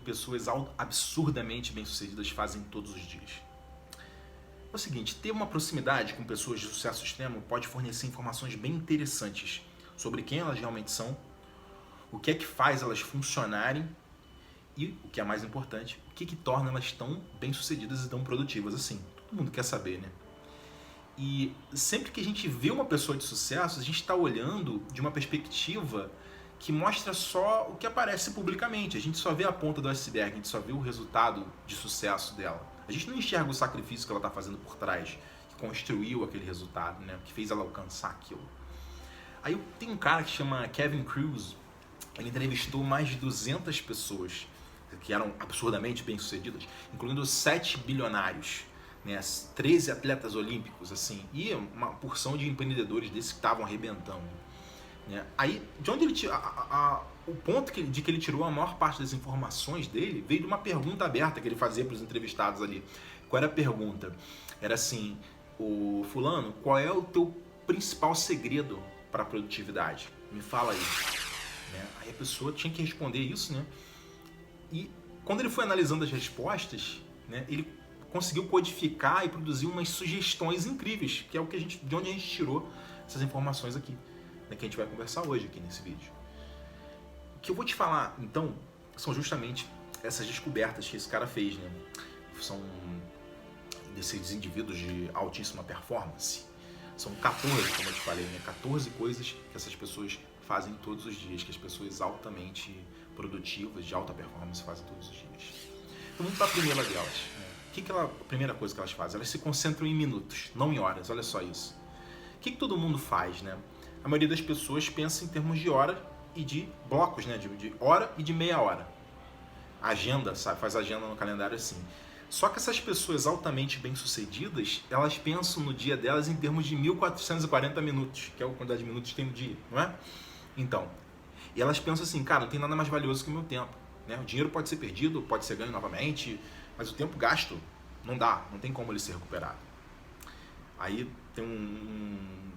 pessoas absurdamente bem-sucedidas fazem todos os dias. É o seguinte, ter uma proximidade com pessoas de sucesso extremo pode fornecer informações bem interessantes sobre quem elas realmente são, o que é que faz elas funcionarem e, o que é mais importante, o que torna elas tão bem-sucedidas e tão produtivas assim. Todo mundo quer saber, né? E sempre que a gente vê uma pessoa de sucesso, a gente está olhando de uma perspectiva que mostra só o que aparece publicamente. A gente só vê a ponta do iceberg, a gente só vê o resultado de sucesso dela. A gente não enxerga o sacrifício que ela está fazendo por trás, que construiu aquele resultado, né? Que fez ela alcançar aquilo. Aí tem um cara que chama Kevin Kruse, ele entrevistou mais de 200 pessoas que eram absurdamente bem-sucedidas, incluindo 7 bilionários, né, 13 atletas olímpicos, assim, e uma porção de empreendedores desses que estavam arrebentando. Né? Aí, de onde ele o ponto de que ele tirou a maior parte das informações dele veio de uma pergunta aberta que ele fazia para os entrevistados ali. Qual era a pergunta? Era assim, o fulano, qual é o teu principal segredo para a produtividade? Me fala aí. Né? Aí a pessoa tinha que responder isso, né? E quando ele foi analisando as respostas, né, ele conseguiu codificar e produzir umas sugestões incríveis, que é o que de onde a gente tirou essas informações aqui, né, que a gente vai conversar hoje aqui nesse vídeo. O que eu vou te falar, então, são justamente essas descobertas que esse cara fez, né? São desses indivíduos de altíssima performance. São 14, como eu te falei, né? 14 coisas que essas pessoas fazem todos os dias, que as pessoas altamente produtivas, de alta performance, fazem todos os dias. Então vamos para a primeira delas. Né? A primeira coisa que elas fazem? Elas se concentram em minutos, não em horas, olha só isso. O que todo mundo faz, né? A maioria das pessoas pensa em termos de hora e de blocos, né? De hora e de meia hora. Agenda, sabe? Faz agenda no calendário assim. Só que essas pessoas altamente bem-sucedidas, elas pensam no dia delas em termos de 1440 minutos, que é a quantidade de minutos que tem no dia, não é? Então, e elas pensam assim, cara, não tem nada mais valioso que o meu tempo. Né? O dinheiro pode ser perdido, pode ser ganho novamente, mas o tempo gasto não dá, não tem como ele ser recuperado. Aí tem um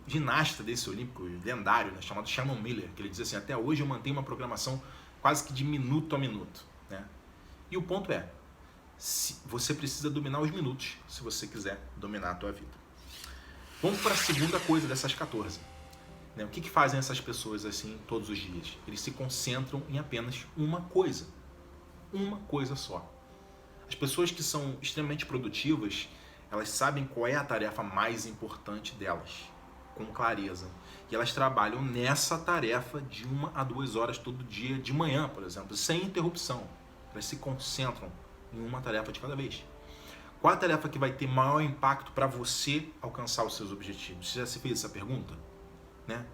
ginasta desse olímpico lendário, né, chamado Shannon Miller, que ele diz assim, até hoje eu mantenho uma programação quase que de minuto a minuto. Né? E o ponto é, você precisa dominar os minutos se você quiser dominar a tua vida. Vamos para a segunda coisa dessas 14. Né? O que fazem essas pessoas assim todos os dias? Eles se concentram em apenas uma coisa só. As pessoas que são extremamente produtivas, elas sabem qual é a tarefa mais importante delas, com clareza. E elas trabalham nessa tarefa de 1 a 2 horas todo dia, de manhã, por exemplo, sem interrupção. Elas se concentram em uma tarefa de cada vez. Qual a tarefa que vai ter maior impacto para você alcançar os seus objetivos? Você já se fez essa pergunta? Né?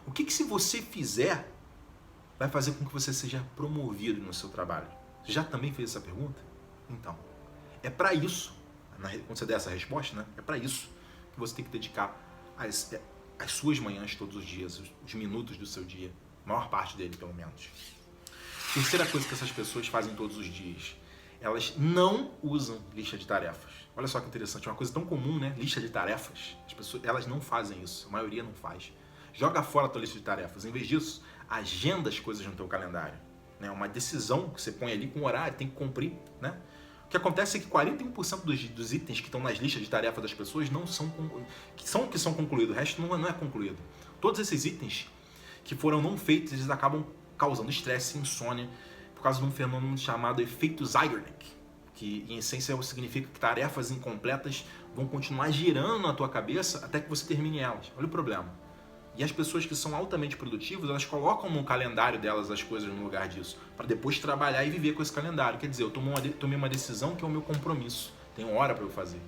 O que se você fizer vai fazer com que você seja promovido no seu trabalho? Você já também fez essa pergunta? Então, é para isso, quando você der essa resposta, né? É para isso que você tem que dedicar as suas manhãs todos os dias, os minutos do seu dia, a maior parte dele pelo menos. Terceira coisa que essas pessoas fazem todos os dias, elas não usam lista de tarefas. Olha só que interessante, é uma coisa tão comum, né? Lista de tarefas. As pessoas, elas não fazem isso, a maioria não faz. Joga fora a tua lista de tarefas. Em vez disso, agenda as coisas no teu calendário. Né? Uma decisão que você põe ali com horário, tem que cumprir. Né? O que acontece é que 41% dos itens que estão nas listas de tarefas das pessoas não são concluídos. O resto não é concluído. Todos esses itens que foram não feitos, eles acabam causando estresse e insônia por causa de um fenômeno chamado efeito Zeigarnik, que em essência significa que tarefas incompletas vão continuar girando na tua cabeça até que você termine elas. Olha o problema. E as pessoas que são altamente produtivas, elas colocam no calendário delas as coisas no lugar disso, para depois trabalhar e viver com esse calendário. Quer dizer, eu tomei uma decisão que é o meu compromisso, tem hora para eu fazer.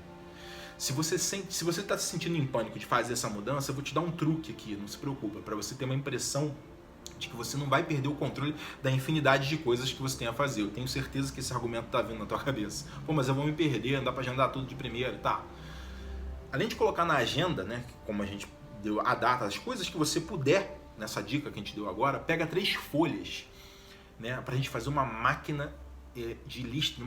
Se você está se sentindo em pânico de fazer essa mudança, eu vou te dar um truque aqui, não se preocupa, para você ter uma impressão de que você não vai perder o controle da infinidade de coisas que você tem a fazer. Eu tenho certeza que esse argumento está vindo na tua cabeça. Pô, mas eu vou me perder, não dá para agendar tudo de primeira, tá? Além de colocar na agenda, né, como a gente deu a data, as coisas que você puder, nessa dica que a gente deu agora, pega 3 folhas, né, pra gente fazer uma máquina de lista,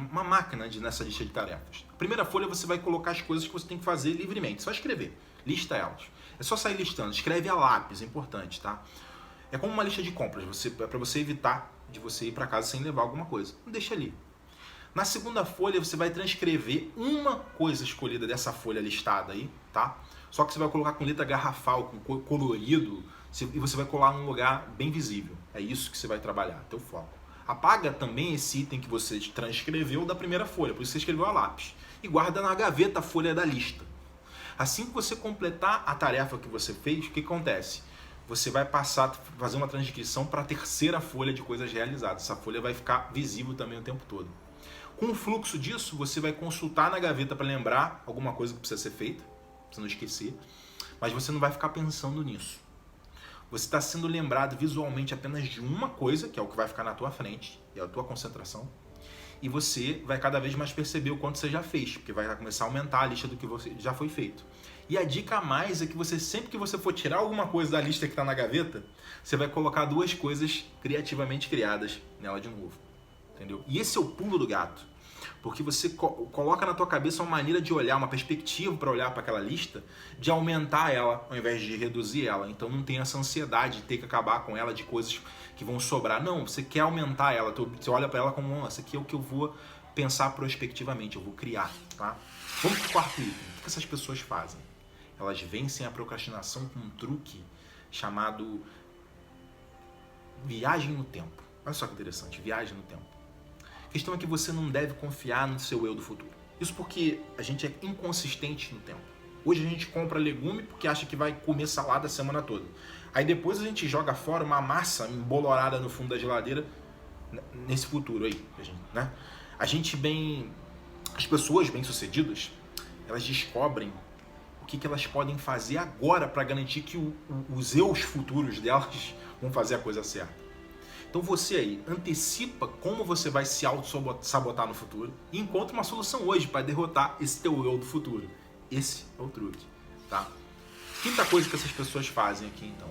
nessa lista de tarefas. A primeira folha você vai colocar as coisas que você tem que fazer livremente, só escrever, lista elas. É só sair listando, escreve a lápis, é importante, tá? É como uma lista de compras, para você evitar de você ir para casa sem levar alguma coisa. Deixa ali. Na segunda folha você vai transcrever uma coisa escolhida dessa folha listada aí, tá? Só que você vai colocar com letra garrafal, com colorido, e você vai colar num lugar bem visível. É isso que você vai trabalhar, teu foco. Apaga também esse item que você transcreveu da primeira folha, por isso você escreveu a lápis. E guarda na gaveta a folha da lista. Assim que você completar a tarefa que você fez, o que acontece? Você vai passar a fazer uma transcrição para a terceira folha de coisas realizadas. Essa folha vai ficar visível também o tempo todo. Com o fluxo disso, você vai consultar na gaveta para lembrar alguma coisa que precisa ser feita, para você não esquecer, mas você não vai ficar pensando nisso. Você está sendo lembrado visualmente apenas de uma coisa, que é o que vai ficar na tua frente, é a tua concentração, e você vai cada vez mais perceber o quanto você já fez, porque vai começar a aumentar a lista do que você já foi feito. E a dica a mais é que você, sempre que você for tirar alguma coisa da lista que está na gaveta, você vai colocar duas coisas criativamente criadas nela de novo. Entendeu? E esse é o pulo do gato. Porque você coloca na tua cabeça uma maneira de olhar, uma perspectiva para olhar para aquela lista, de aumentar ela ao invés de reduzir ela. Então não tem essa ansiedade de ter que acabar com ela de coisas que vão sobrar. Não, você quer aumentar ela. Você olha para ela como, isso aqui é o que eu vou pensar prospectivamente, eu vou criar. Tá? Vamos para o quarto item. O que essas pessoas fazem? Elas vencem a procrastinação com um truque chamado viagem no tempo. Olha só que interessante, viagem no tempo. A questão é que você não deve confiar no seu eu do futuro. Isso porque a gente é inconsistente no tempo. Hoje a gente compra legume porque acha que vai comer salada a semana toda. Aí depois a gente joga fora uma massa embolorada no fundo da geladeira nesse futuro aí. Né? As pessoas bem-sucedidas, elas descobrem o que elas podem fazer agora para garantir que os eus futuros delas vão fazer a coisa certa. Então você aí antecipa como você vai se auto-sabotar no futuro e encontra uma solução hoje para derrotar esse teu eu do futuro. Esse é o truque, tá? Quinta coisa que essas pessoas fazem aqui então,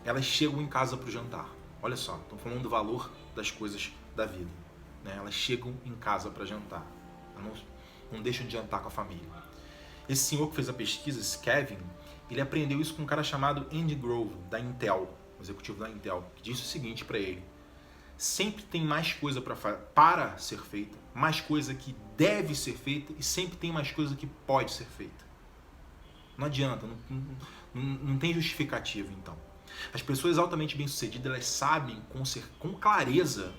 elas chegam em casa para o jantar. Olha só, estão falando do valor das coisas da vida, né? Elas chegam em casa para jantar, não deixam de jantar com a família. Esse senhor que fez a pesquisa, esse Kevin, ele aprendeu isso com um cara chamado Andy Grove, da Intel, um executivo da Intel, que disse o seguinte para ele: sempre tem mais coisa para ser feita, mais coisa que deve ser feita e sempre tem mais coisa que pode ser feita. Não adianta, não tem justificativa então. As pessoas altamente bem-sucedidas, elas sabem com clareza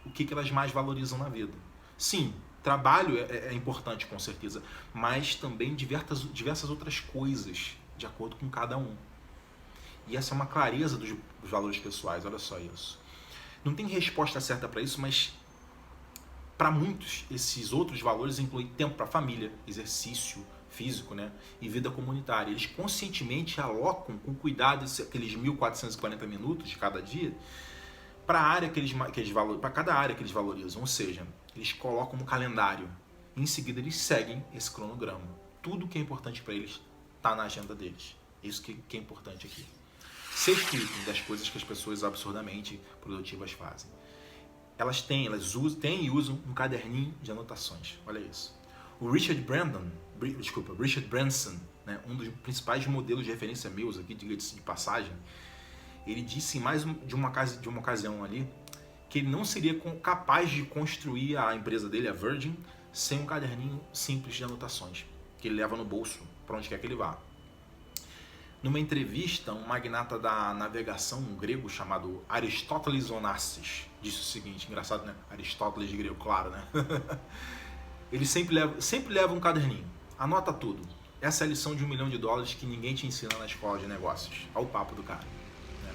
o que elas mais valorizam na vida. Sim, trabalho é importante com certeza, mas também diversas outras coisas, de acordo com cada um. E essa é uma clareza dos valores pessoais, olha só isso. Não tem resposta certa para isso, mas para muitos esses outros valores incluem tempo para a família, exercício físico, né, e vida comunitária. Eles conscientemente alocam com cuidado aqueles 1.440 minutos de cada dia para cada área que eles valorizam. Ou seja, eles colocam no calendário. E em seguida eles seguem esse cronograma. Tudo que é importante para eles está na agenda deles. Isso que é importante aqui. Sexto item das coisas que as pessoas absurdamente produtivas fazem. Elas têm e usam um caderninho de anotações. Olha isso. O Richard Branson, né, um dos principais modelos de referência meus aqui, diga-se de passagem, ele disse em mais de uma ocasião ali que ele não seria capaz de construir a empresa dele, a Virgin, sem um caderninho simples de anotações, que ele leva no bolso para onde quer que ele vá. Numa entrevista, um magnata da navegação, um grego chamado Aristóteles Onassis, disse o seguinte, engraçado, né? Aristóteles de grego, claro, né? Ele sempre leva um caderninho, anota tudo. Essa é a lição de $1 milhão que ninguém te ensina na escola de negócios. Olha o papo do cara. Né?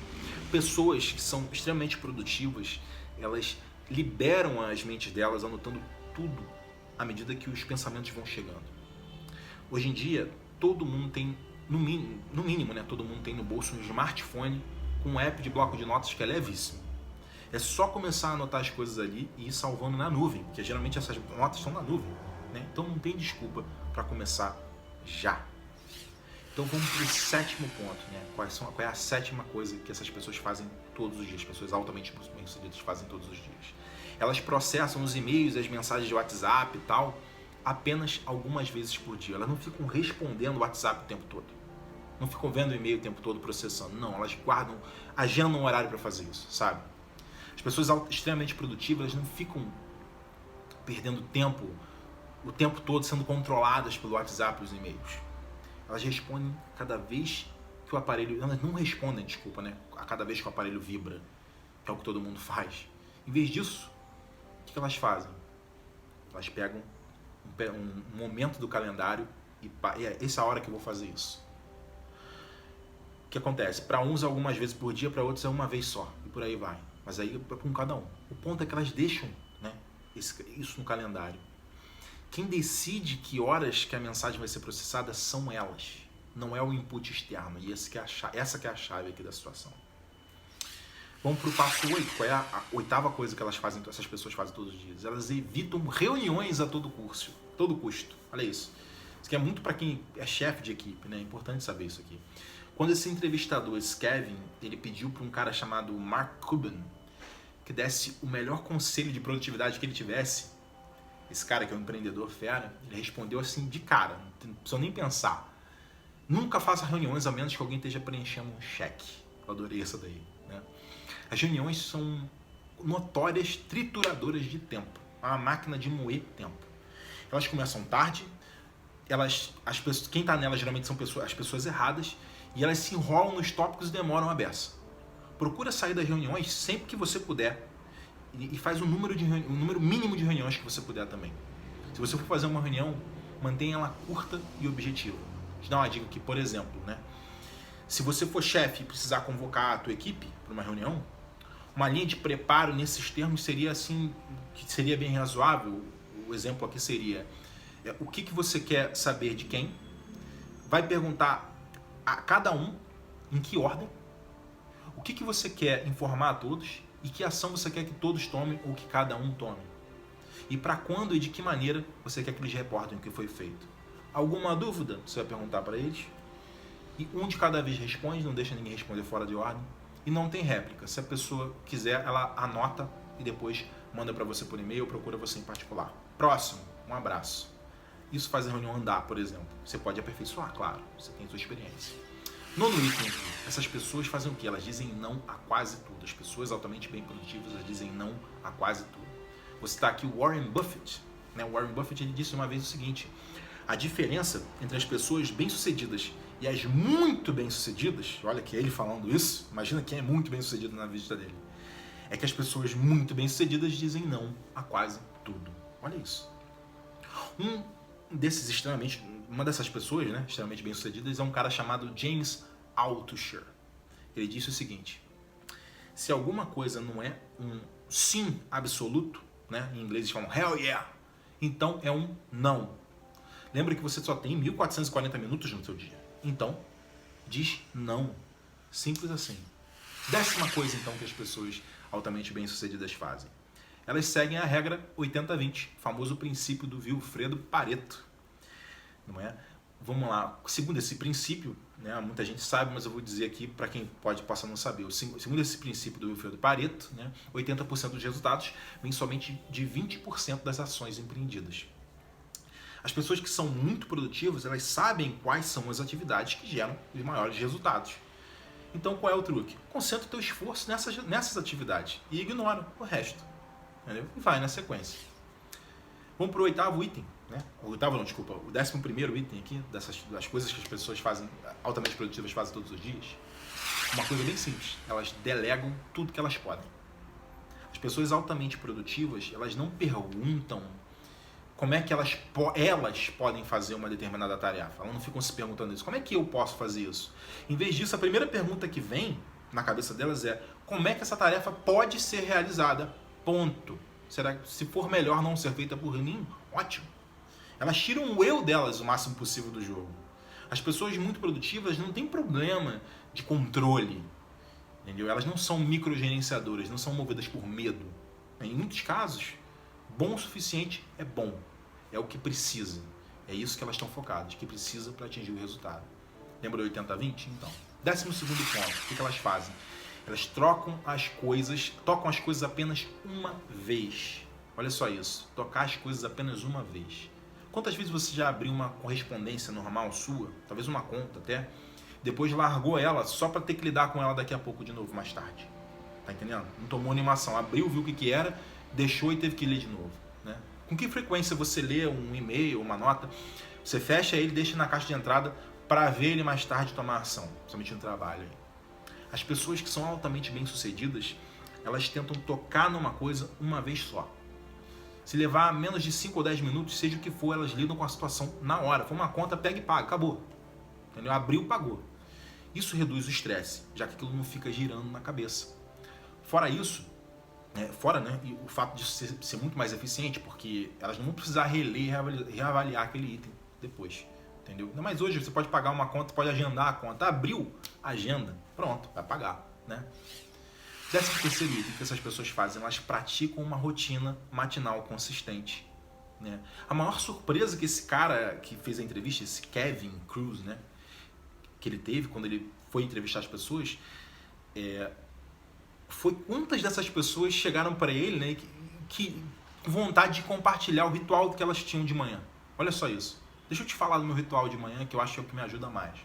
Pessoas que são extremamente produtivas, elas liberam as mentes delas anotando tudo à medida que os pensamentos vão chegando. Hoje em dia, todo mundo tem, no mínimo, né, todo mundo tem no bolso um smartphone com um app de bloco de notas que é levíssimo. É só começar a anotar as coisas ali e ir salvando na nuvem, porque geralmente essas notas estão na nuvem, né? Então não tem desculpa para começar já. Então vamos para o sétimo ponto, né? Qual é a sétima coisa que essas pessoas fazem todos os dias, pessoas altamente bem-sucedidas fazem todos os dias? Elas processam os e-mails, as mensagens de WhatsApp e tal, apenas algumas vezes por dia. Elas não ficam respondendo o WhatsApp o tempo todo. Não ficam vendo o e-mail o tempo todo processando. Não, elas agendam um horário para fazer isso, sabe? As pessoas extremamente produtivas, elas não ficam perdendo tempo, o tempo todo sendo controladas pelo WhatsApp e os e-mails. Elas respondem cada vez que o aparelho... Elas não respondem, desculpa, né? A cada vez que o aparelho vibra, que é o que todo mundo faz. Em vez disso, o que elas fazem? Elas pegam um momento do calendário e essa é a hora que eu vou fazer isso. O que acontece? Para uns algumas vezes por dia, para outros é uma vez só. E por aí vai. Mas aí é com cada um. O ponto é que elas deixam, né, isso no calendário. Quem decide que horas que a mensagem vai ser processada são elas. Não é o input externo. E essa que é a chave aqui da situação. Vamos para o passo 8. Qual é a oitava coisa que essas pessoas fazem todos os dias? Elas evitam reuniões a todo custo. Olha isso. Isso aqui é muito para quem é chefe de equipe, né? É importante saber isso aqui. Quando esse entrevistador, esse Kevin, ele pediu para um cara chamado Mark Cuban que desse o melhor conselho de produtividade que ele tivesse, esse cara que é um empreendedor fera, ele respondeu assim de cara, não precisa nem pensar. Nunca faça reuniões a menos que alguém esteja preenchendo um cheque. Eu adorei essa daí, né? As reuniões são notórias trituradoras de tempo. É uma máquina de moer tempo. Elas começam tarde, quem está nelas geralmente são as pessoas erradas, e elas se enrolam nos tópicos e demoram a beça. Procura sair das reuniões sempre que você puder e faz um número mínimo de reuniões que você puder também. Se você for fazer uma reunião, mantenha ela curta e objetiva. Vou te dar uma dica aqui, por exemplo, né? Se você for chefe e precisar convocar a tua equipe para uma reunião, uma linha de preparo nesses termos seria assim, que seria bem razoável. O exemplo aqui seria o que você quer saber de quem, vai perguntar a cada um em que ordem, o que você quer informar a todos e que ação você quer que todos tomem ou que cada um tome. E para quando e de que maneira você quer que eles reportem o que foi feito. Alguma dúvida? Você vai perguntar para eles. E um de cada vez responde, não deixa ninguém responder fora de ordem. E não tem réplica. Se a pessoa quiser, ela anota e depois manda para você por e-mail ou procura você em particular. Próximo, um abraço. Isso faz a reunião andar, por exemplo. Você pode aperfeiçoar, claro. Você tem sua experiência. Nono item, essas pessoas fazem o quê? Elas dizem não a quase tudo. As pessoas altamente bem produtivas, elas dizem não a quase tudo. Vou citar aqui o Warren Buffett. O Warren Buffett ele disse uma vez o seguinte: a diferença entre as pessoas bem-sucedidas e as muito bem-sucedidas, olha que ele falando isso, imagina quem é muito bem-sucedido na vida dele, é que as pessoas muito bem-sucedidas dizem não a quase tudo. Olha isso. Uma dessas pessoas, né, extremamente bem-sucedidas, é um cara chamado James Altucher. Ele disse o seguinte: se alguma coisa não é um sim absoluto, né, em inglês eles falam hell yeah, então é um não. Lembra que você só tem 1440 minutos no seu dia. Então, diz não. Simples assim. 10ª coisa, então, que as pessoas altamente bem-sucedidas fazem. Elas seguem a regra 80-20, famoso princípio do Vilfredo Pareto. Não é? Vamos lá. Segundo esse princípio, né, muita gente sabe, mas eu vou dizer aqui para quem possa não saber. Segundo esse princípio do Vilfredo Pareto, né, 80% dos resultados vem somente de 20% das ações empreendidas. As pessoas que são muito produtivas, elas sabem quais são as atividades que geram os maiores resultados. Então, qual é o truque? Concentra o teu esforço nessas atividades e ignora o resto. Entendeu? E vai na sequência. Vamos para o 8º item. Né? O 11º item aqui, das coisas que as pessoas fazem, altamente produtivas fazem todos os dias. Uma coisa bem simples. Elas delegam tudo que elas podem. As pessoas altamente produtivas, elas não perguntam como é que elas podem fazer uma determinada tarefa. Elas não ficam se perguntando isso. Como é que eu posso fazer isso? Em vez disso, a primeira pergunta que vem na cabeça delas é: como é que essa tarefa pode ser realizada? Ponto. Será que, se for melhor não ser feita por mim, ótimo. Elas tiram o eu delas o máximo possível do jogo. As pessoas muito produtivas não têm problema de controle. Entendeu? Elas não são microgerenciadoras, não são movidas por medo. Em muitos casos, bom o suficiente é bom. É o que precisa. É isso que elas estão focadas, que precisa para atingir o resultado. Lembra do 80-20? Então, 12º ponto. O que elas fazem? Elas tocam as coisas apenas uma vez. Olha só isso. Tocar as coisas apenas uma vez. Quantas vezes você já abriu uma correspondência normal sua, talvez uma conta até, depois largou ela só para ter que lidar com ela daqui a pouco de novo, mais tarde? Tá entendendo? Não tomou nenhuma ação. Abriu, viu o que era, deixou e teve que ler de novo, né? Com que frequência você lê um e-mail, uma nota, você fecha ele e deixa na caixa de entrada para ver ele mais tarde tomar ação, principalmente no trabalho. As pessoas que são altamente bem-sucedidas, elas tentam tocar numa coisa uma vez só. Se levar menos de 5 ou 10 minutos, seja o que for, elas lidam com a situação na hora. Foi uma conta, pega e paga, acabou. Entendeu? Abriu, pagou. Isso reduz o estresse, já que aquilo não fica girando na cabeça. Fora isso, e o fato de ser muito mais eficiente, porque elas não vão precisar reler e reavaliar aquele item depois. Entendeu? Mas hoje você pode pagar uma conta, pode agendar a conta. Abriu, agenda, pronto, vai pagar, né? 13º item que essas pessoas fazem, elas praticam uma rotina matinal consistente, né? A maior surpresa que esse cara que fez a entrevista, esse Kevin Kruse, né, que ele teve quando ele foi entrevistar as pessoas, foi quantas dessas pessoas chegaram para ele, né, que com vontade de compartilhar o ritual que elas tinham de manhã. Olha só isso. Deixa eu te falar do meu ritual de manhã, que eu acho que é o que me ajuda mais.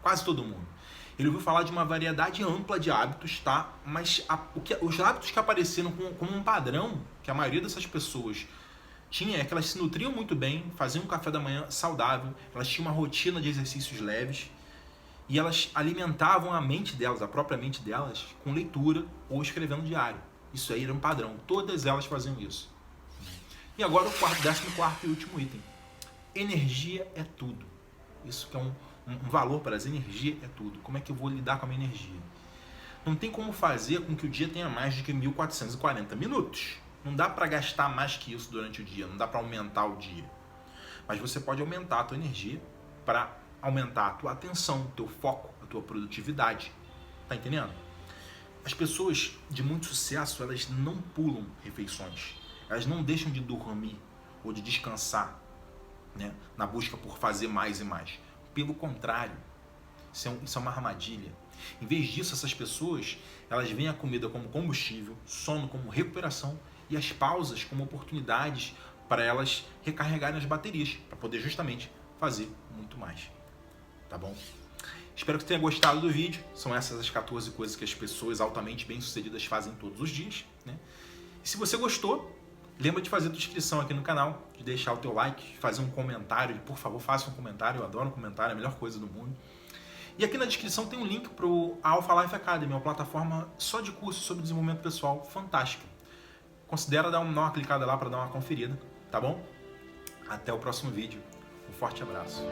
Quase todo mundo. Ele ouviu falar de uma variedade ampla de hábitos, tá? Mas os hábitos que apareceram como um padrão, que a maioria dessas pessoas tinha, é que elas se nutriam muito bem, faziam um café da manhã saudável, elas tinham uma rotina de exercícios leves e elas alimentavam a mente delas, a própria mente delas, com leitura ou escrevendo diário. Isso aí era um padrão. Todas elas faziam isso. E agora o 14º e último item. Energia é tudo. Isso que é um valor para as energia é tudo. Como é que eu vou lidar com a minha energia? Não tem como fazer com que o dia tenha mais de que 1440 minutos. Não dá para gastar mais que isso durante o dia, não dá para aumentar o dia. Mas você pode aumentar a tua energia para aumentar a tua atenção, o teu foco, a tua produtividade. Tá entendendo? As pessoas de muito sucesso, elas não pulam refeições. Elas não deixam de dormir ou de descansar, né, na busca por fazer mais e mais. Pelo contrário, isso é uma armadilha. Em vez disso, essas pessoas, elas veem a comida como combustível, sono como recuperação e as pausas como oportunidades para elas recarregarem as baterias, para poder justamente fazer muito mais. Tá bom? Espero que você tenha gostado do vídeo. São essas as 14 coisas que as pessoas altamente bem-sucedidas fazem todos os dias, né? E se você gostou, lembra de fazer a tua inscrição aqui no canal, de deixar o teu like, de fazer um comentário. Por favor, faça um comentário. Eu adoro um comentário, é a melhor coisa do mundo. E aqui na descrição tem um link para o Alpha Life Academy, uma plataforma só de cursos sobre desenvolvimento pessoal fantástica. Considera dar uma clicada lá para dar uma conferida, tá bom? Até o próximo vídeo. Um forte abraço.